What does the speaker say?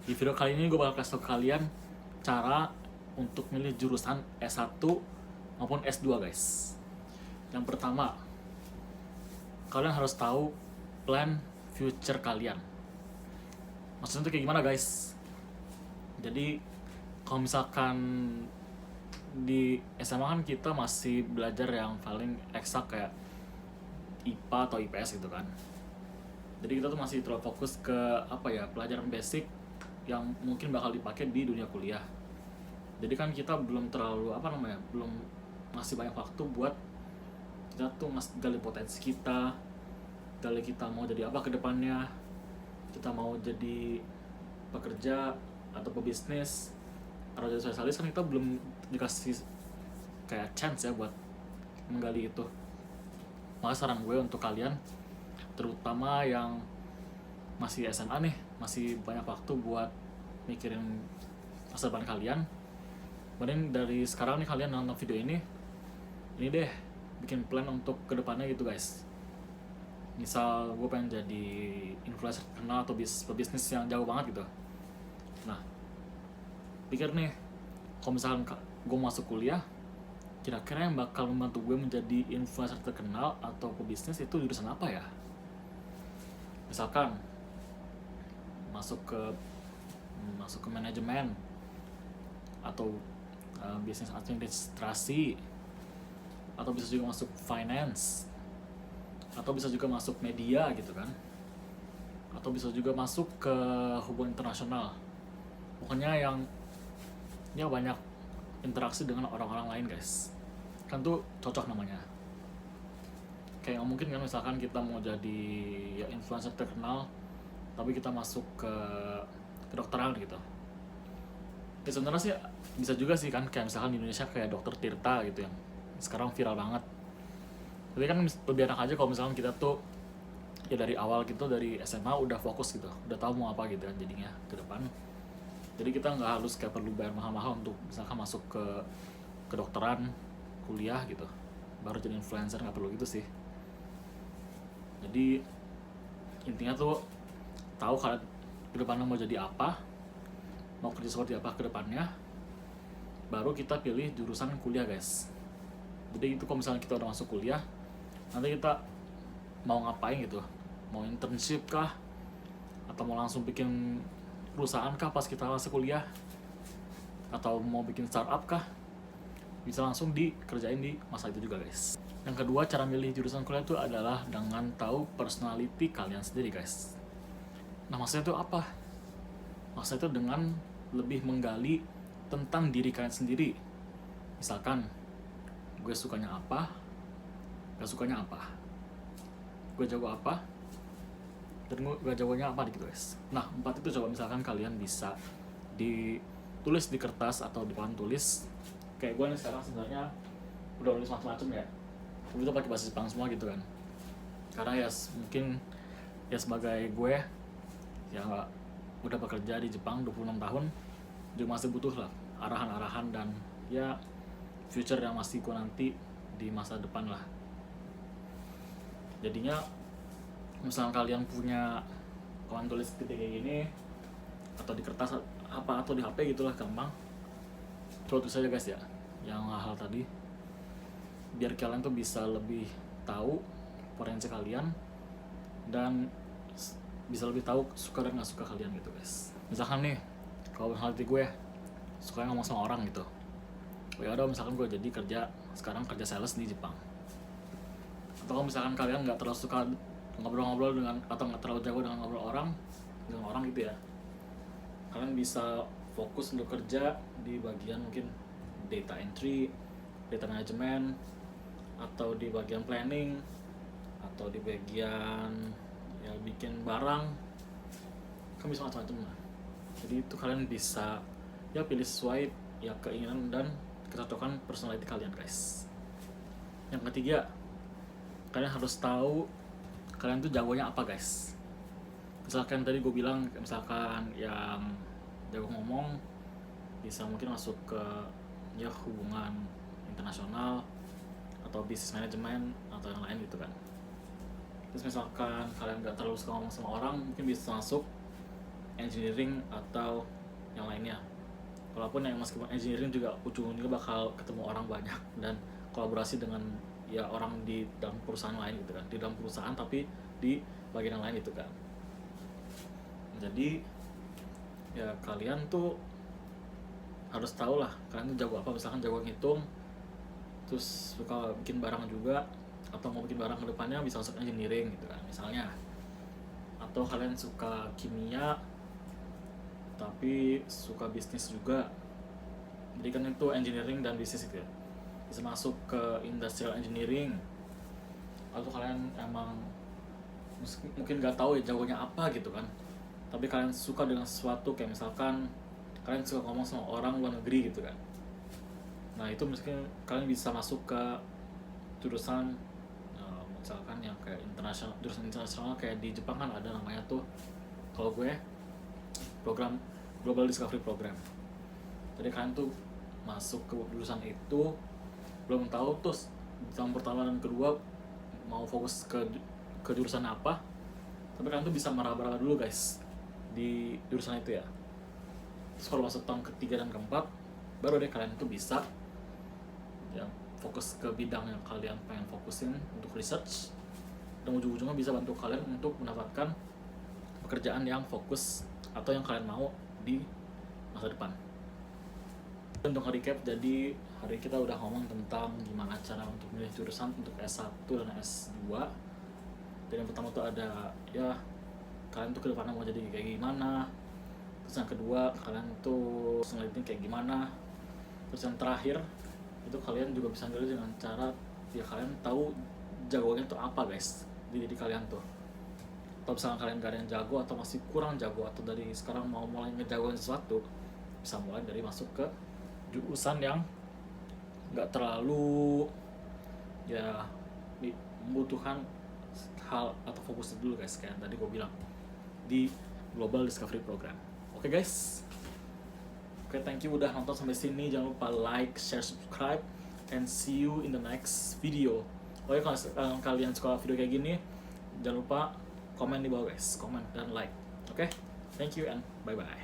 Di video kali ini gue bakal kasih tau ke kalian cara untuk milih jurusan S1 maupun S2 guys. Yang pertama, kalian harus tahu plan future kalian. Maksudnya itu kayak gimana guys? Jadi kalau misalkan di SMA kan kita masih belajar yang paling eksak kayak IPA atau IPS gitu kan. Jadi kita tuh masih terlalu fokus ke pelajaran basic yang mungkin bakal dipakai di dunia kuliah. Jadi kan kita belum terlalu belum masih banyak waktu buat kita tuh gali potensi kita, gali kita mau jadi apa ke depannya, kita mau jadi pekerja atau pebisnis atau jadi spesialis, kan kita belum dikasih kayak chance ya buat menggali itu. Maka saran gue untuk kalian, terutama yang masih SMA nih, masih banyak waktu buat mikirin masa depan kalian, mending dari sekarang nih kalian nonton video ini deh bikin plan untuk kedepannya gitu guys. Misal gue pengen jadi influencer terkenal atau pebisnis yang jago banget gitu. Nah, pikir nih, kalau misalkan gue masuk kuliah, kira-kira yang bakal membantu gue menjadi influencer terkenal atau pebisnis itu jurusan apa ya? Misalkan masuk ke manajemen atau bisnis administrasi, atau bisa juga masuk finance, atau bisa juga masuk media gitu kan, atau bisa juga masuk ke hubungan internasional. Pokoknya yang ya banyak interaksi dengan orang-orang lain guys, kan tuh cocok namanya. Kayak nggak mungkin kan misalkan kita mau jadi ya influencer terkenal tapi kita masuk ke kedokteran gitu. Ya sebenarnya sih bisa juga sih kan, kayak misalkan di Indonesia kayak dokter Tirta gitu yang sekarang viral banget. Tapi kan lebih enak aja kalau misalkan kita tuh ya dari awal gitu, dari SMA udah fokus gitu, udah tahu mau apa gitu kan jadinya ke depan. Jadi kita nggak harus kayak perlu bayar mahal-mahal untuk misalkan masuk ke kedokteran, kuliah gitu, baru jadi influencer, nggak perlu gitu sih. Jadi intinya tuh tahu kalian ke depannya mau jadi apa, mau kerja seperti apa ke depannya, baru kita pilih jurusan kuliah guys. Jadi itu kalau misalnya kita udah masuk kuliah, nanti kita mau ngapain gitu, mau internship kah, atau mau langsung bikin perusahaan kah pas kita masuk kuliah, atau mau bikin startup kah, bisa langsung dikerjain di masa itu juga guys. Yang kedua, cara milih jurusan kuliah itu adalah dengan tahu personality kalian sendiri guys. Nah, maksudnya itu apa? Maksudnya itu dengan lebih menggali tentang diri kalian sendiri. Misalkan gue sukanya apa, gak sukanya apa, gue jago apa, dan gue jagonya apa gitu guys. Nah, 4 itu coba misalkan kalian bisa ditulis di kertas atau di papan tulis. Kayak gue nih sekarang sebenarnya udah nulis macam-macam ya, tapi itu pakai bahasa Jepang semua gitu kan. Karena ya mungkin ya sebagai gue ya udah bekerja di Jepang 26 tahun, juga masih butuh lah arahan-arahan dan ya future yang masih gue nanti di masa depan lah. Jadinya misalnya kalian punya papan tulis gede kayak gini, atau di kertas apa atau di HP gitulah, gampang, coba tulis aja guys ya yang hal-hal tadi, biar kalian tuh bisa lebih tahu potensi kalian dan bisa lebih tahu suka dan nggak suka kalian gitu guys. Misalkan nih, kalau hati gue suka ngomong sama orang gitu, ya udah misalkan gue jadi sekarang kerja sales di Jepang. Atau kalau misalkan kalian nggak terlalu suka ngobrol-ngobrol dengan, atau nggak terlalu jago dengan ngobrol dengan orang gitu ya, kalian bisa fokus untuk kerja di bagian mungkin data entry, data management, atau di bagian planning, atau di bagian ya bikin barang, kan bisa macam-macam lah. Jadi itu kalian bisa ya pilih sesuai ya keinginan dan kecocokan personality kalian guys. Yang ketiga, kalian harus tahu kalian tuh jagonya apa guys. Misalkan tadi gue bilang, misalkan yang jago ngomong bisa mungkin masuk ke ya hubungan internasional atau bisnis manajemen atau yang lain gitu kan. Terus misalkan kalian nggak terlalu suka ngomong sama orang, mungkin bisa masuk engineering atau yang lainnya. Walaupun yang meskipun engineering juga ujung-ujungnya bakal ketemu orang banyak dan kolaborasi dengan ya orang di dalam perusahaan lain gitu kan, di dalam perusahaan tapi di bagian yang lain gitu kan. Jadi ya kalian tuh harus tahu lah kalian tuh jago apa. Misalkan jago ngitung, terus suka bikin barang juga, atau mau bikin barang ke depannya bisa masuk engineering gitu kan misalnya. Atau kalian suka kimia tapi suka bisnis juga, jadi kan itu engineering dan bisnis gitu ya, bisa masuk ke industrial engineering. Atau kalian emang mungkin nggak tahu ya jagonya apa gitu kan, tapi kalian suka dengan sesuatu, kayak misalkan kalian suka ngomong sama orang luar negeri gitu kan, nah itu mungkin kalian bisa masuk ke jurusan misalkan yang kayak internasional, jurusan internasional kayak di Jepang kan ada namanya tuh, kalau gue program Global Discovery Program. Jadi kalian tuh masuk ke jurusan itu belum tahu terus tahun pertama dan kedua mau fokus ke jurusan apa, tapi kalian tuh bisa meraba-raba dulu guys di jurusan itu ya. Terus kalau masuk tahun ketiga dan keempat baru deh kalian tuh bisa ya fokus ke bidang yang kalian pengen fokusin untuk research, dan ujung-ujungnya bisa bantu kalian untuk mendapatkan pekerjaan yang fokus atau yang kalian mau di masa depan. Untuk recap, jadi hari kita udah ngomong tentang gimana cara untuk milih jurusan untuk S1 dan S2. Dan yang pertama tuh ada ya kalian tuh ke depannya mau jadi kayak gimana. Terus yang kedua kalian tuh ngeliatin kayak gimana. Terus yang terakhir itu kalian juga bisa milih dengan cara ya kalian tahu jagoannya tuh apa guys di diri kalian tuh. Atau misalkan kalian gak ada yang jago atau masih kurang jago, atau dari sekarang mau mulai ngejagoin sesuatu, bisa mulai dari masuk ke jurusan yang nggak terlalu ya membutuhkan hal atau fokus dulu guys, kayak tadi gue bilang di Global Discovery Program. Oke guys, oke, thank you udah nonton sampai sini. Jangan lupa like, share, subscribe, and see you in the next video. Oke, kalau kalian suka video kayak gini, jangan lupa komen di bawah guys, komen dan like. Oke, thank you and bye bye.